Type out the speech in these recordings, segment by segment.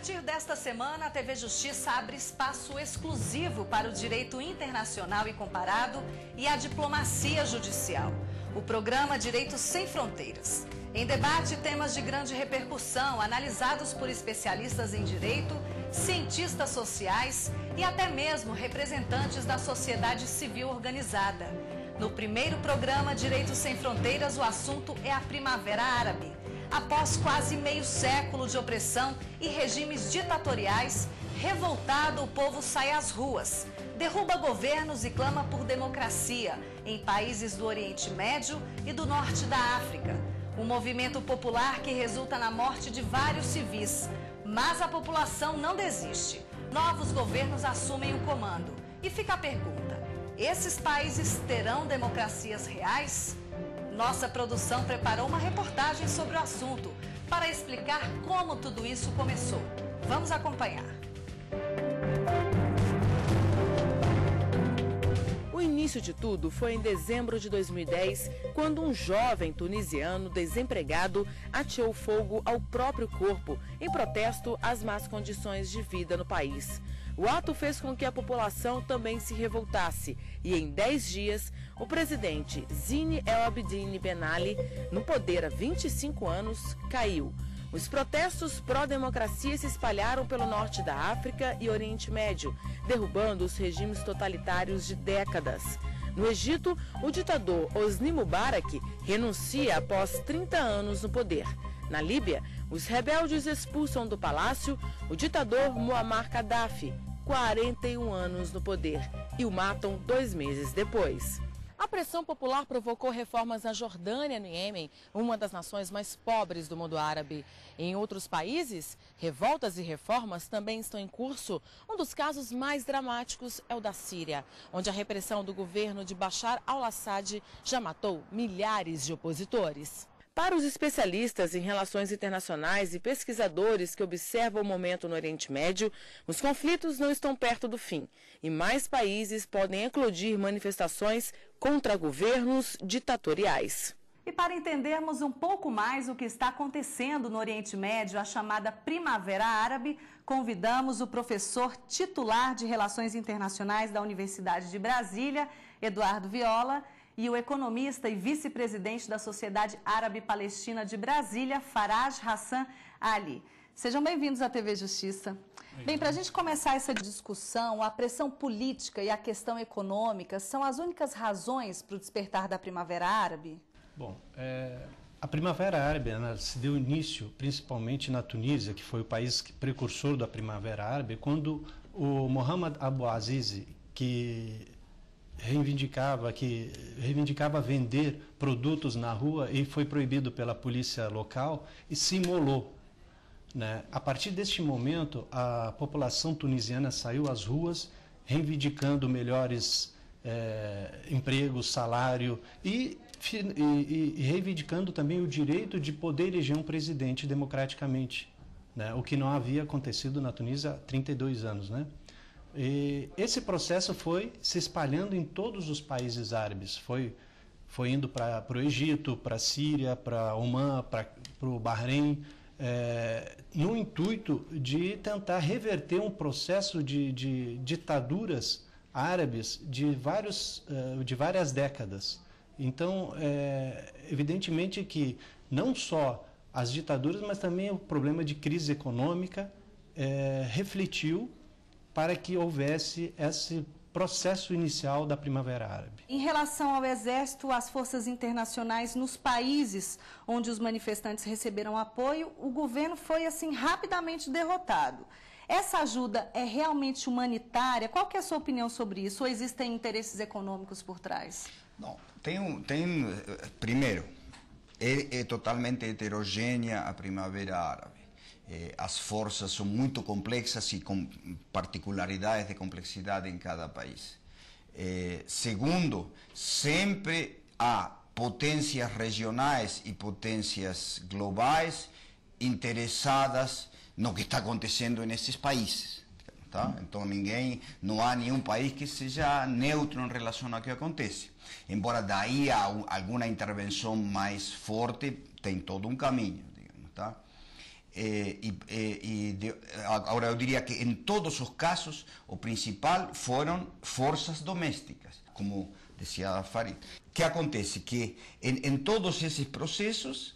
partir desta semana, a TV Justiça abre espaço exclusivo para o direito internacional e comparado e a diplomacia judicial. O programa Direito Sem Fronteiras. Em debate, temas de grande repercussão, analisados por especialistas em direito, cientistas sociais e até mesmo representantes da sociedade civil organizada. No primeiro programa Direito Sem Fronteiras, o assunto é a Primavera Árabe. Após quase meio século de opressão e regimes ditatoriais, revoltado, o povo sai às ruas, derruba governos e clama por democracia em países do Oriente Médio e do Norte da África. Um movimento popular que resulta na morte de vários civis. Mas a população não desiste. Novos governos assumem o comando. E fica a pergunta: esses países terão democracias reais? Nossa produção preparou uma reportagem sobre o assunto para explicar como tudo isso começou. Vamos acompanhar. O início de tudo foi em dezembro de 2010, quando um jovem tunisiano desempregado ateou fogo ao próprio corpo em protesto às más condições de vida no país. O ato fez com que a população também se revoltasse e em 10 dias, o presidente Zine El Abidine Ben Ali, no poder há 25 anos, caiu. Os protestos pró-democracia se espalharam pelo norte da África e Oriente Médio, derrubando os regimes totalitários de décadas. No Egito, o ditador Hosni Mubarak renuncia após 30 anos no poder. Na Líbia, os rebeldes expulsam do palácio o ditador Muammar Gaddafi, 41 anos no poder, e o matam 2 meses depois. A pressão popular provocou reformas na Jordânia e no Iêmen, uma das nações mais pobres do mundo árabe. Em outros países, revoltas e reformas também estão em curso. Um dos casos mais dramáticos é o da Síria, onde a repressão do governo de Bashar al-Assad já matou milhares de opositores. Para os especialistas em relações internacionais e pesquisadores que observam o momento no Oriente Médio, os conflitos não estão perto do fim e mais países podem eclodir manifestações contra governos ditatoriais. E para entendermos um pouco mais o que está acontecendo no Oriente Médio, a chamada Primavera Árabe, convidamos o professor titular de Relações Internacionais da Universidade de Brasília, Eduardo Viola, e o economista e vice-presidente da Sociedade Árabe-Palestina de Brasília, Faraj Hassan Ali. Sejam bem-vindos à TV Justiça. Bem, para a gente começar essa discussão, a pressão política e a questão econômica são as únicas razões para o despertar da Primavera Árabe? Bom, a Primavera Árabe se deu início principalmente na Tunísia, que foi o país precursor da Primavera Árabe, quando o Mohamed Abu Aziz, que reivindicava vender produtos na rua e foi proibido pela polícia local e se imolou, né? A partir deste momento, a população tunisiana saiu às ruas reivindicando melhores empregos, salário e reivindicando também o direito de poder eleger um presidente democraticamente, né? O que não havia acontecido na Tunísia há 32 anos, né? E esse processo foi se espalhando em todos os países árabes, foi indo para o Egito, para a Síria, para Omã, para o Bahrein, no intuito de tentar reverter um processo de ditaduras árabes de várias décadas. Então, evidentemente que não só as ditaduras, mas também o problema de crise econômica refletiu para que houvesse esse processo inicial da Primavera Árabe. Em relação ao Exército, às forças internacionais, nos países onde os manifestantes receberam apoio, o governo foi, assim, rapidamente derrotado. Essa ajuda é realmente humanitária? Qual que é a sua opinião sobre isso? Ou existem interesses econômicos por trás? Não, primeiro, é totalmente heterogênea a Primavera Árabe. As forças são muito complexas e com particularidades de complexidade em cada país. Segundo, sempre há potências regionais e potências globais interessadas no que está acontecendo nesses países. Tá? Então não há nenhum país que seja neutro em relação ao que acontece. Embora daí alguma intervenção mais forte, tem todo um caminho, digamos, tá? Agora, eu diria que em todos os casos, o principal foram forças domésticas, como dizia Farid. O que acontece? Que em todos esses processos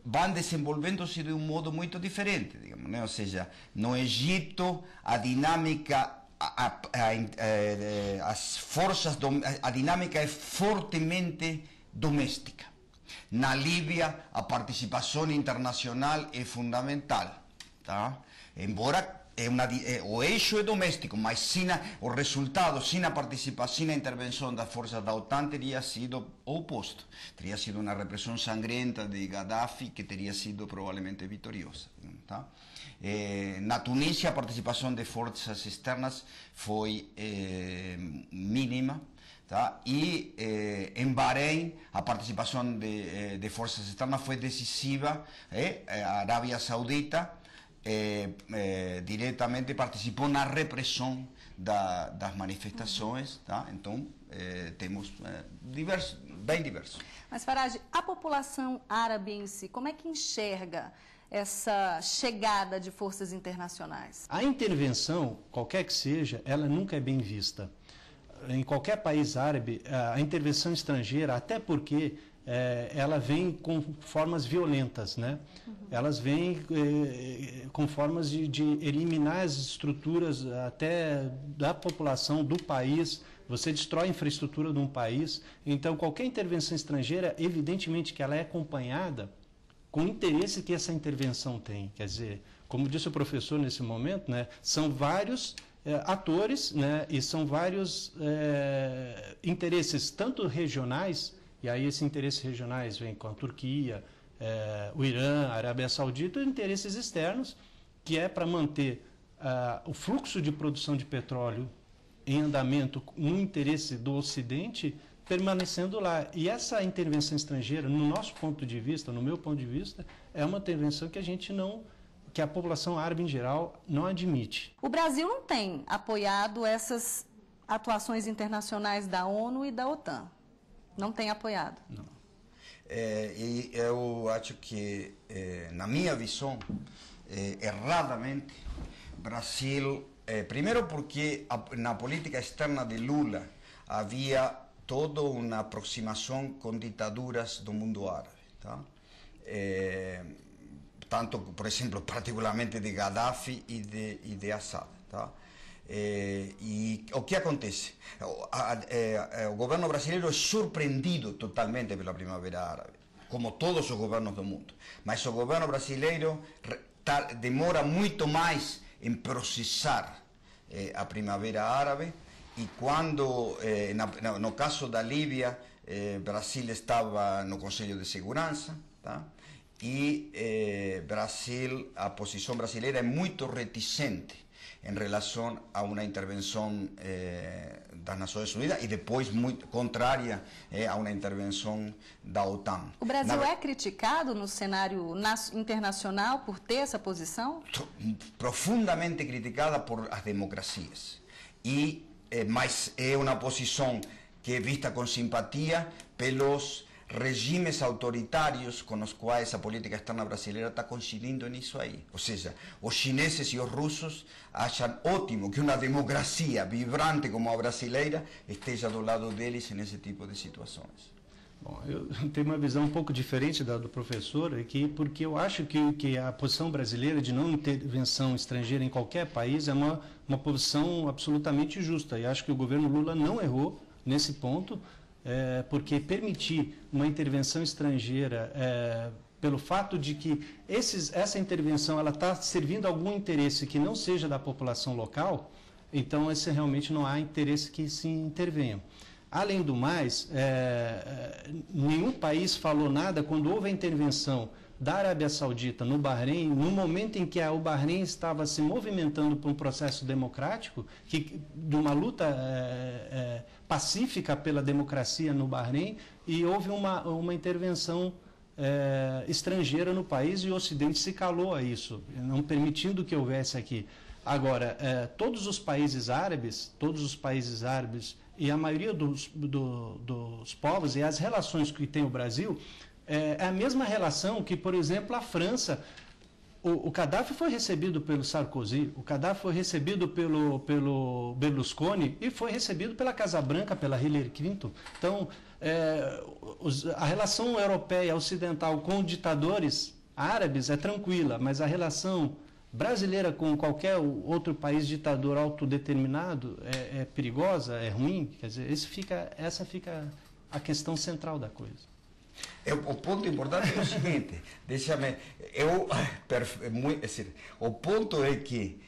vão desenvolvendo-se de um modo muito diferente, digamos, né? Ou seja, no Egito, a dinâmica, a dinâmica é fortemente doméstica. Na Líbia, a participação internacional é fundamental, tá? Embora o eixo é doméstico, mas o resultado, sem a participação, sem a intervenção das forças da OTAN, teria sido o oposto. Teria sido uma repressão sangrenta de Gaddafi, que teria sido provavelmente vitoriosa, tá? Na Tunísia, a participação de forças externas foi mínima. Tá? E em Bahrein a participação de forças externas foi decisiva. A Arábia Saudita diretamente participou na repressão das manifestações. Tá? Então temos bem diversos. Mas Farage, a população árabe em si, como é que enxerga essa chegada de forças internacionais? A intervenção, qualquer que seja, ela nunca é bem vista. Em qualquer país árabe, a intervenção estrangeira, até porque ela vem com formas violentas, né? Elas vêm com formas de eliminar as estruturas até da população do país. Você destrói a infraestrutura de um país. Então, qualquer intervenção estrangeira, evidentemente que ela é acompanhada com o interesse que essa intervenção tem. Quer dizer, como disse o professor nesse momento, né, são vários atores, né, e são vários interesses, tanto regionais, e aí esses interesses regionais vêm com a Turquia, o Irã, a Arábia Saudita, e interesses externos, que é para manter o fluxo de produção de petróleo em andamento no interesse do Ocidente, permanecendo lá. E essa intervenção estrangeira, no nosso ponto de vista, no meu ponto de vista, é uma intervenção que que a população árabe em geral não admite. O Brasil não tem apoiado essas atuações internacionais da ONU e da OTAN. Não tem apoiado. Não. E eu acho que, na minha visão, erradamente, Brasil, primeiro porque na política externa de Lula havia toda uma aproximação com ditaduras do mundo árabe, tá? Tanto, por exemplo, particularmente de Gaddafi e de Assad, tá? E o que acontece? O governo brasileiro é surpreendido totalmente pela Primavera Árabe, como todos os governos do mundo. Mas o governo brasileiro demora muito mais em processar a Primavera Árabe. E quando, no caso da Líbia, Brasil estava no Conselho de Segurança, tá? E a posição brasileira é muito reticente em relação a uma intervenção das Nações Unidas e depois muito contrária a uma intervenção da OTAN. O Brasil é criticado no cenário internacional por ter essa posição? Profundamente criticada por as democracias. Mas é uma posição que é vista com simpatia pelos regimes autoritários com os quais a política externa brasileira está coincidindo nisso aí. Ou seja, os chineses e os russos acham ótimo que uma democracia vibrante como a brasileira esteja do lado deles nesse tipo de situações. Bom, eu tenho uma visão um pouco diferente da do professor aqui, porque eu acho que a posição brasileira de não intervenção estrangeira em qualquer país é uma posição absolutamente justa. E acho que o governo Lula não errou nesse ponto, porque permitir uma intervenção estrangeira pelo fato de que essa intervenção ela está servindo a algum interesse que não seja da população local, então esse realmente não há interesse que se intervenha. Além do mais, nenhum país falou nada quando houve a intervenção da Arábia Saudita no Bahrein, no momento em que o Bahrein estava se movimentando para um processo democrático, de uma luta pacífica pela democracia no Bahrein, e houve uma intervenção estrangeira no país e o Ocidente se calou a isso, não permitindo que houvesse aqui. Agora, todos os países árabes e a maioria dos povos e as relações que tem o Brasil é a mesma relação que, por exemplo, a França O Gaddafi foi recebido pelo Sarkozy, o Gaddafi foi recebido pelo Berlusconi e foi recebido pela Casa Branca, pela Hillary Clinton. Então, a relação europeia ocidental com ditadores árabes é tranquila, mas a relação brasileira com qualquer outro país ditador autodeterminado é perigosa, é ruim. Quer dizer, essa fica a questão central da coisa. O ponto importante é o seguinte, o ponto é que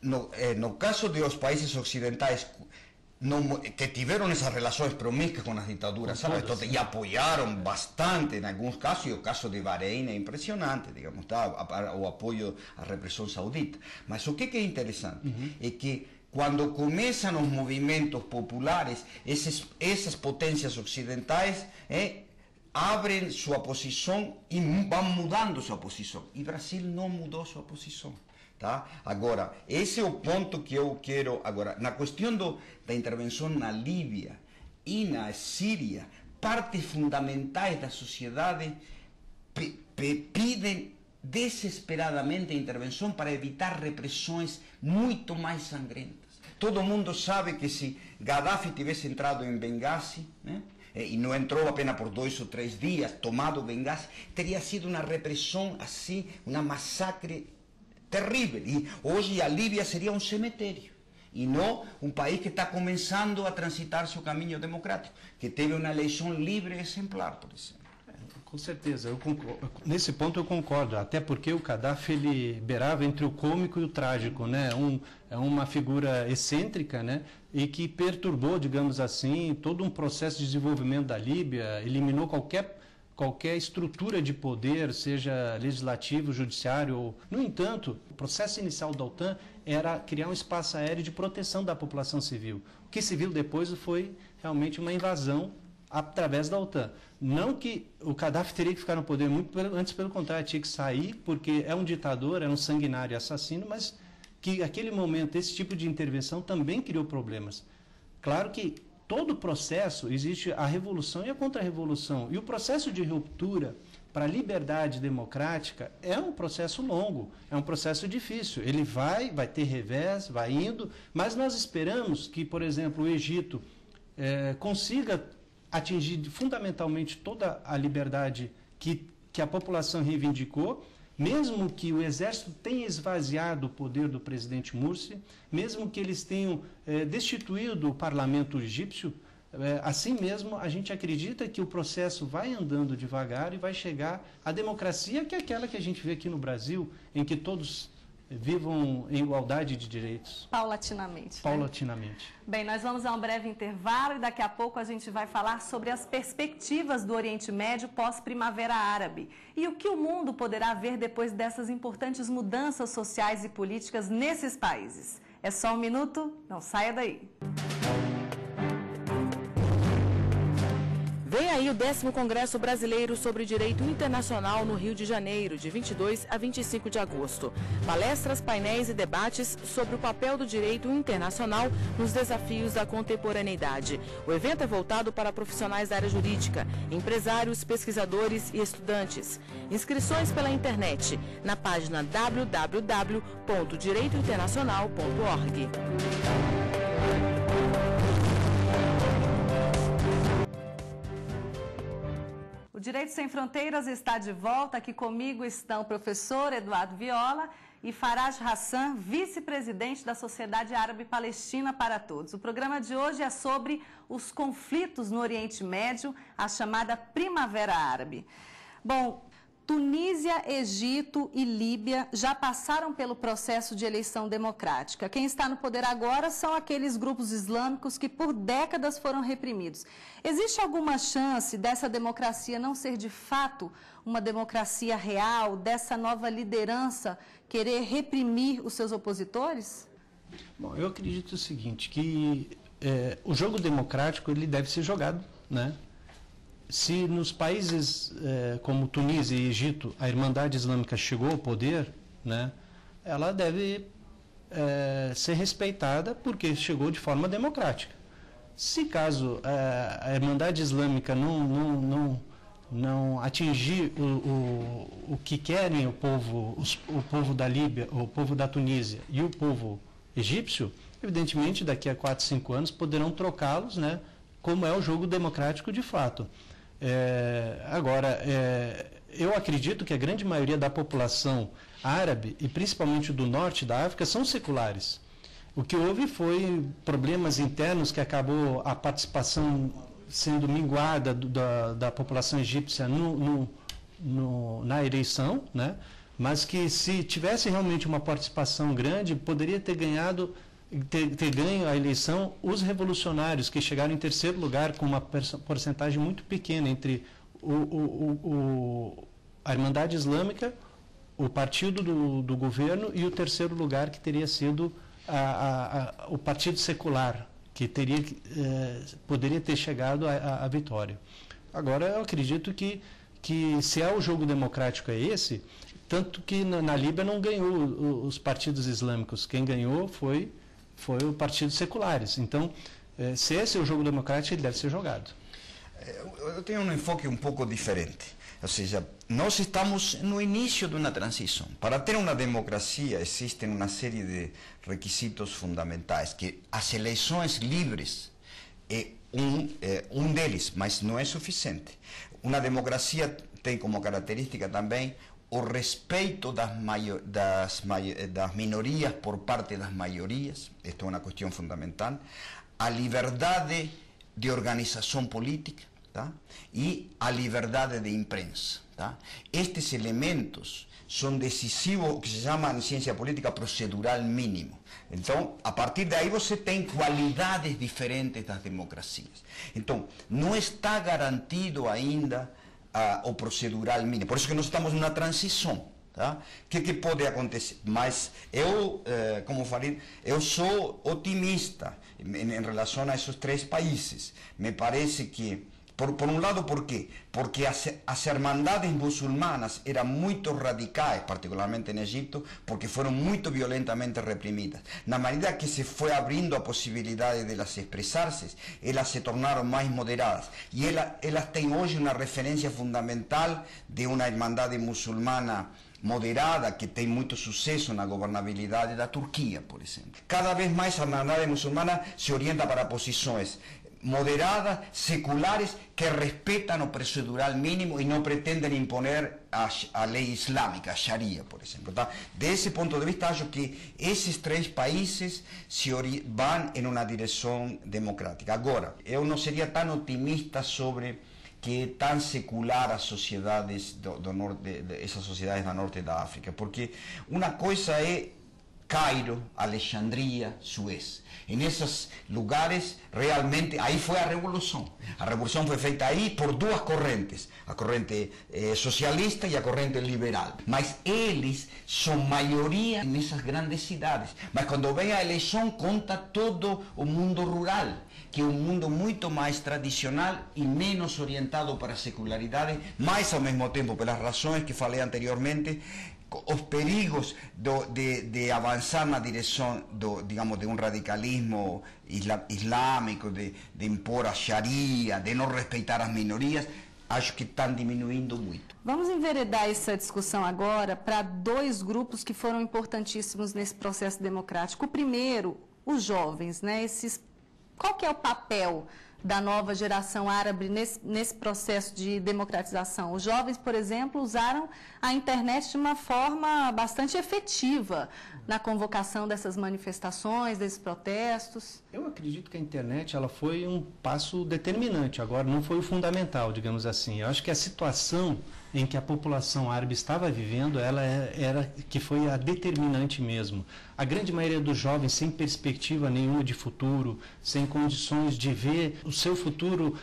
no caso dos países ocidentais que tiveram essas relações promíscuas com as ditaduras, sabe? E apoiaram bastante em alguns casos, e o caso de Bahrein é impressionante, digamos, tá? O apoio à repressão saudita. Mas o que é interessante é que quando começam os movimentos populares, essas potências ocidentais abrem sua posição e vão mudando sua posição. E Brasil não mudou sua posição. Tá? Agora, esse é o ponto que eu quero. Agora, na questão da intervenção na Líbia e na Síria, partes fundamentais da sociedade pedem desesperadamente a intervenção para evitar repressões muito mais sangrentas. Todo mundo sabe que se Gaddafi tivesse entrado em Benghazi, né? E não entrou apenas por 2 ou 3 dias, tomado Benghazi, teria sido uma repressão assim, uma massacre terrível. E hoje a Líbia seria um cemitério. E não um país que está começando a transitar seu caminho democrático, que teve uma eleição livre e exemplar, por exemplo. Com certeza, nesse ponto eu concordo, até porque o Gaddafi ele beirava entre o cômico e o trágico, né? É uma figura excêntrica, né? E que perturbou, digamos assim, todo um processo de desenvolvimento da Líbia, eliminou qualquer estrutura de poder, seja legislativo, judiciário. No entanto, o processo inicial da OTAN era criar um espaço aéreo de proteção da população civil. O que se viu depois foi realmente uma invasão através da OTAN. Não que o Gaddafi teria que ficar no poder muito antes, pelo contrário, tinha que sair, porque é um ditador, é um sanguinário assassino, mas que naquele momento esse tipo de intervenção também criou problemas. Claro que todo o processo, existe a revolução e a contra-revolução. E o processo de ruptura para a liberdade democrática é um processo longo, é um processo difícil. Ele vai ter revés, vai indo, mas nós esperamos que, por exemplo, o Egito consiga atingir fundamentalmente toda a liberdade que a população reivindicou, mesmo que o exército tenha esvaziado o poder do presidente Morsi, mesmo que eles tenham destituído o parlamento egípcio, assim mesmo a gente acredita que o processo vai andando devagar e vai chegar à democracia, que é aquela que a gente vê aqui no Brasil, em que todos vivam em igualdade de direitos. Paulatinamente. Paulatinamente. Né? Bem, nós vamos a um breve intervalo e daqui a pouco a gente vai falar sobre as perspectivas do Oriente Médio pós-Primavera Árabe e o que o mundo poderá ver depois dessas importantes mudanças sociais e políticas nesses países. É só um minuto, não saia daí. Vem aí o 10º Congresso Brasileiro sobre Direito Internacional no Rio de Janeiro, de 22 a 25 de agosto. Palestras, painéis e debates sobre o papel do direito internacional nos desafios da contemporaneidade. O evento é voltado para profissionais da área jurídica, empresários, pesquisadores e estudantes. Inscrições pela internet, na página www.direitointernacional.org. O Direito Sem Fronteiras está de volta. Aqui comigo estão o professor Eduardo Viola e Faraj Hassan, vice-presidente da Sociedade Árabe Palestina para Todos. O programa de hoje é sobre os conflitos no Oriente Médio, a chamada Primavera Árabe. Bom, Tunísia, Egito e Líbia já passaram pelo processo de eleição democrática. Quem está no poder agora são aqueles grupos islâmicos que por décadas foram reprimidos. Existe alguma chance dessa democracia não ser de fato uma democracia real, dessa nova liderança querer reprimir os seus opositores? Bom, eu acredito o seguinte, que o jogo democrático ele deve ser jogado, né? Se nos países como Tunísia e Egito a Irmandade Islâmica chegou ao poder, né, ela deve ser respeitada porque chegou de forma democrática. Se caso a Irmandade Islâmica não não atingir o que querem o povo da Líbia, o povo da Tunísia e o povo egípcio, evidentemente daqui a 4, 5 anos poderão trocá-los, né, como é o jogo democrático de fato. Eu acredito que a grande maioria da população árabe, e principalmente do norte da África, são seculares. O que houve foi problemas internos que acabou a participação sendo minguada da população egípcia na eleição, né? Mas que se tivesse realmente uma participação grande, poderia ter ganho a eleição os revolucionários, que chegaram em terceiro lugar com uma porcentagem muito pequena entre a Irmandade Islâmica, o partido do governo e o terceiro lugar, que teria sido o Partido Secular, que poderia ter chegado à vitória. Agora, eu acredito que se o jogo democrático é esse, tanto que na Líbia não ganhou os partidos islâmicos, quem ganhou foi o Partido Seculares. Então, se esse é o jogo democrático, ele deve ser jogado. Eu tenho um enfoque um pouco diferente. Ou seja, nós estamos no início de uma transição. Para ter uma democracia, existem uma série de requisitos fundamentais, que as eleições livres é um deles, mas não é suficiente. Uma democracia tem como característica também o respeito das minorias por parte das maiorias, isto é uma questão fundamental, a liberdade de organização política, tá? E a liberdade de imprensa. Tá? Estes elementos são decisivos, o que se chama em ciência política procedural mínimo. Então, a partir daí você tem qualidades diferentes das democracias. Então, não está garantido ainda o procedural mínimo. Por isso que nós estamos numa transição. Tá? Que pode acontecer? Mas eu, como falei, eu sou otimista em relação a esses 3 países. Me parece que, por um lado, por quê? Porque as hermandades muçulmanas eram muito radicais, particularmente no Egito, porque foram muito violentamente reprimidas. Na medida que se foi abrindo a possibilidade de elas expressar-se, elas se tornaram mais moderadas. E elas têm hoje uma referência fundamental de uma hermandade muçulmana moderada, que tem muito sucesso na governabilidade da Turquia, por exemplo. Cada vez mais a hermandade muçulmana se orienta para posições moderadas, seculares, que respetam o procedural mínimo e não pretendem imponer a lei islâmica, a Sharia, por exemplo. Tá? Desse ponto de vista, acho que esses 3 países vão em uma direção democrática. Agora, eu não seria tão otimista sobre que é tão secular as sociedades do norte, essas sociedades do norte da África, porque uma coisa é Cairo, Alexandria, Suez. Nesses lugares, realmente, aí foi a revolução. A revolução foi feita aí por 2 correntes, a corrente socialista e a corrente liberal. Mas eles são maioria nessas grandes cidades. Mas quando vem a eleição, conta todo o mundo rural, que é um mundo muito mais tradicional e menos orientado para a secularidade, mas ao mesmo tempo, pelas razões que falei anteriormente, os perigos de avançar na direção digamos, de um radicalismo islâmico, de impor a Sharia, de não respeitar as minorias, acho que estão diminuindo muito. Vamos enveredar essa discussão agora para 2 grupos que foram importantíssimos nesse processo democrático. O primeiro, os jovens, né? Qual que é o papel da nova geração árabe nesse processo de democratização? Os jovens, por exemplo, usaram a internet de uma forma bastante efetiva na convocação dessas manifestações, desses protestos. Eu acredito que a internet ela foi um passo determinante, agora não foi o fundamental, digamos assim. Eu acho que a situação em que a população árabe estava vivendo, ela era que foi a determinante mesmo. A grande maioria dos jovens sem perspectiva nenhuma de futuro, sem condições de ver o seu futuro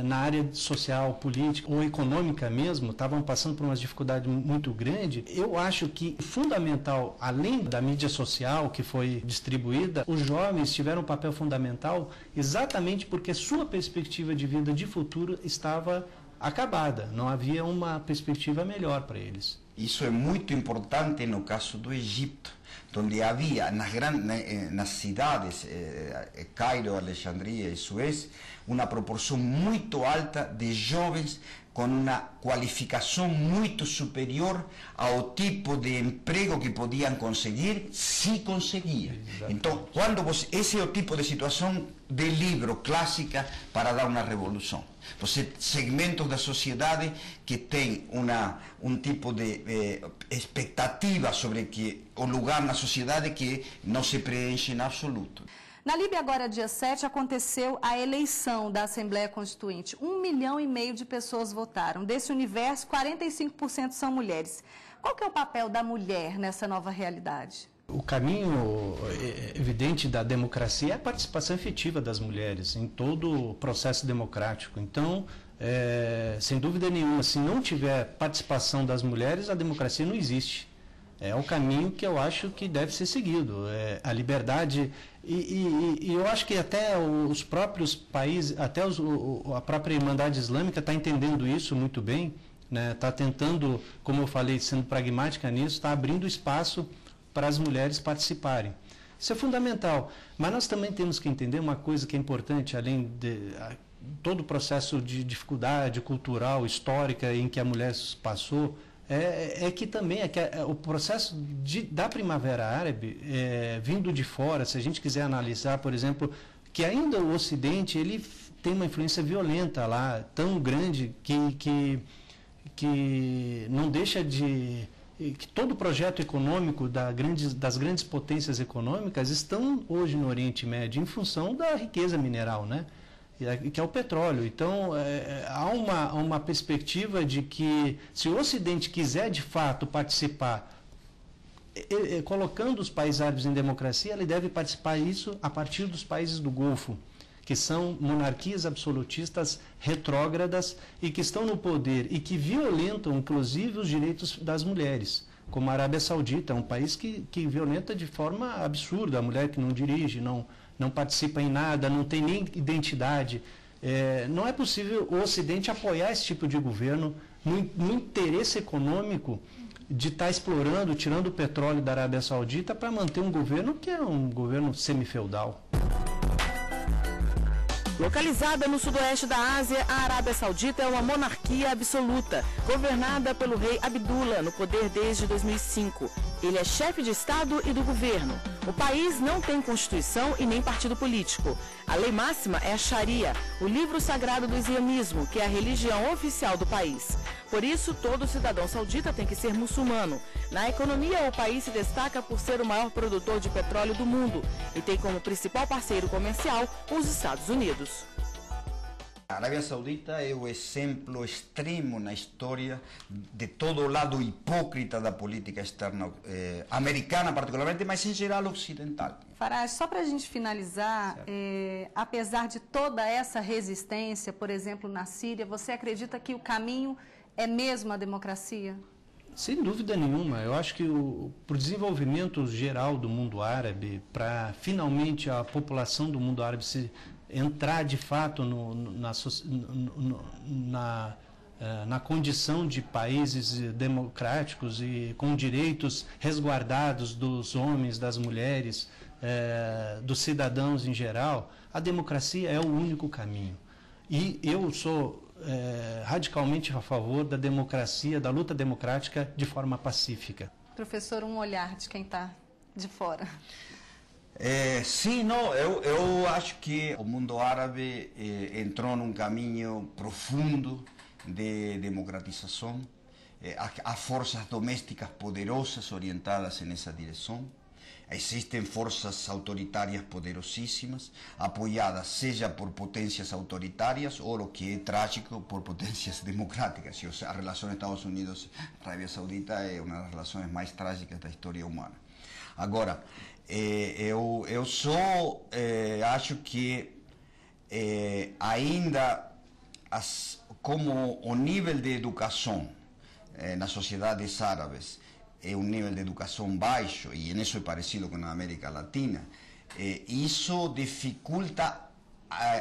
na área social, política ou econômica mesmo, estavam passando por uma dificuldade muito grande. Eu acho que fundamental, além da mídia social que foi distribuída, os jovens tiveram um papel fundamental exatamente porque sua perspectiva de vida de futuro estava acabada, não havia uma perspectiva melhor para eles. Isso é muito importante no caso do Egito, onde havia nas cidades, Cairo, Alexandria e Suez, uma proporção muito alta de jovens com uma qualificação muito superior ao tipo de emprego que podiam conseguir, se conseguia. Então, esse é o tipo de situação de livro clássica para dar uma revolução. Você segmentos da sociedade que tem um tipo de expectativa sobre o lugar na sociedade que não se preenche em absoluto. Na Líbia, agora, dia 7, aconteceu a eleição da Assembleia Constituinte. 1,5 milhão de pessoas votaram. Desse universo, 45% são mulheres. Qual que é o papel da mulher nessa nova realidade? O caminho evidente da democracia é a participação efetiva das mulheres em todo o processo democrático. Então, sem dúvida nenhuma, se não tiver participação das mulheres, a democracia não existe. É o caminho que eu acho que deve ser seguido. A liberdade, e eu acho que até os próprios países, até a própria Irmandade Islâmica está entendendo isso muito bem, né? Está tentando, como eu falei, sendo pragmática nisso, está abrindo espaço para as mulheres participarem. Isso é fundamental. Mas nós também temos que entender uma coisa que é importante, além de todo o processo de dificuldade cultural, histórica em que a mulher passou, que também o processo da Primavera Árabe, vindo de fora, se a gente quiser analisar, por exemplo, que ainda o Ocidente ele tem uma influência violenta lá, tão grande que não deixa de... que todo o projeto econômico das grandes potências econômicas estão hoje no Oriente Médio em função da riqueza mineral, né? Que é o petróleo. Então, há uma perspectiva de que, se o Ocidente quiser de fato participar, colocando os países árabes em democracia, ele deve participar isso a partir dos países do Golfo, que são monarquias absolutistas retrógradas e que estão no poder e que violentam, inclusive, os direitos das mulheres, como a Arábia Saudita, um país que violenta de forma absurda a mulher que não dirige, não participa em nada, não tem nem identidade. Não é possível o Ocidente apoiar esse tipo de governo no interesse econômico de estar explorando, tirando o petróleo da Arábia Saudita para manter um governo que é um governo semifeudal. Localizada no sudoeste da Ásia, a Arábia Saudita é uma monarquia absoluta, governada pelo rei Abdullah, no poder desde 2005. Ele é chefe de Estado e do governo. O país não tem constituição e nem partido político. A lei máxima é a Sharia, o livro sagrado do islamismo, que é a religião oficial do país. Por isso, todo cidadão saudita tem que ser muçulmano. Na economia, o país se destaca por ser o maior produtor de petróleo do mundo e tem como principal parceiro comercial os Estados Unidos. A Arábia Saudita é o exemplo extremo na história de todo o lado hipócrita da política externa americana, particularmente, mas em geral ocidental. Farage, só para a gente finalizar, apesar de toda essa resistência, por exemplo, na Síria, você acredita que o caminho é mesmo a democracia? Sem dúvida nenhuma. Eu acho que para o desenvolvimento geral do mundo árabe, para finalmente a população do mundo árabe entrar de fato na condição de países democráticos e com direitos resguardados dos homens, das mulheres, dos cidadãos em geral, a democracia é o único caminho. E eu sou radicalmente a favor da democracia, da luta democrática de forma pacífica. Professor, um olhar de quem está de fora. Sim, não, eu acho que o mundo árabe entrou num caminho profundo de democratização. Há forças domésticas poderosas orientadas nessa direção. Existem forças autoritárias poderosíssimas, apoiadas seja por potências autoritárias ou, o que é trágico, por potências democráticas. A relação Estados Unidos-Arábia Saudita é uma das relações mais trágicas da história humana. Agora, eu acho que ainda como o nível de educação nas sociedades árabes é um nível de educação baixo, e nisso é parecido com a América Latina, isso dificulta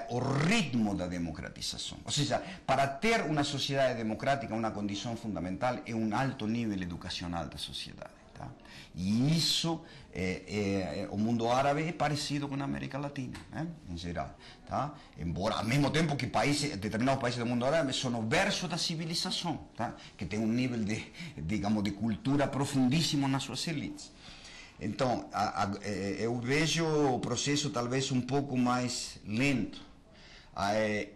o ritmo da democratização. Ou seja, para ter uma sociedade democrática, uma condição fundamental é um alto nível educacional da sociedade. Tá? E isso, o mundo árabe é parecido com a América Latina, né? Em geral. Tá? Embora, ao mesmo tempo que determinados países do mundo árabe são o berço da civilização, tá? Que tem um nível de cultura profundíssimo nas suas elites. Então, eu vejo o processo talvez um pouco mais lento.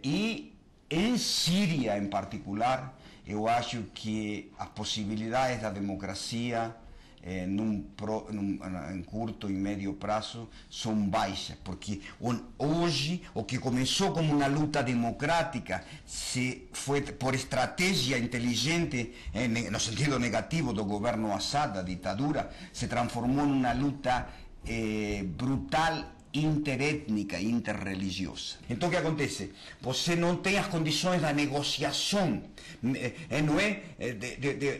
E em Síria, em particular, eu acho que as possibilidades da democracia em curto e médio prazo são baixas, porque hoje o que começou como uma luta democrática foi por estratégia inteligente, no sentido negativo do governo Assad, da ditadura, se transformou numa luta brutal, interétnica e interreligiosa. Então o que acontece? Você não tem as condições da negociação, não é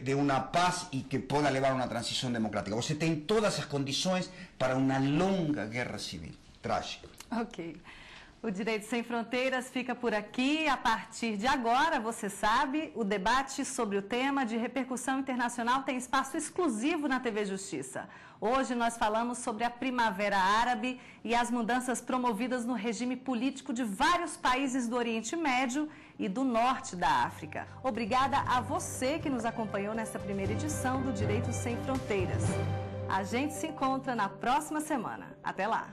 de uma paz e que possa levar a uma transição democrática. Você tem todas as condições para uma longa guerra civil. Trágico. Ok. O Direito Sem Fronteiras fica por aqui. A partir de agora, você sabe, o debate sobre o tema de repercussão internacional tem espaço exclusivo na TV Justiça. Hoje nós falamos sobre a Primavera Árabe e as mudanças promovidas no regime político de vários países do Oriente Médio e do Norte da África. Obrigada a você que nos acompanhou nessa primeira edição do Direito Sem Fronteiras. A gente se encontra na próxima semana. Até lá!